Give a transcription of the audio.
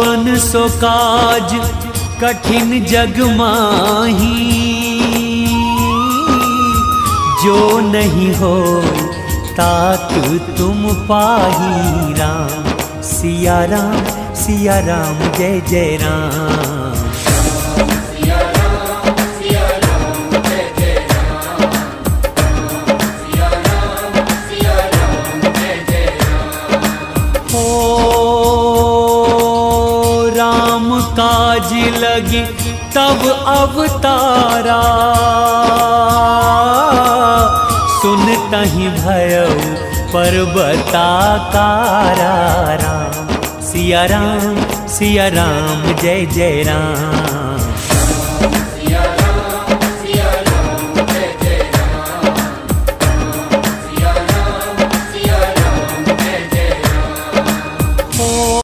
कवन सो काज कठिन जग माही, जो नहीं हो तात तुम पाही। राम सिया राम जय जय राम। काज लगी तब अवतारा, सुनतहि भयउ पर्वताकारा। राम सिया राम जय जय राम।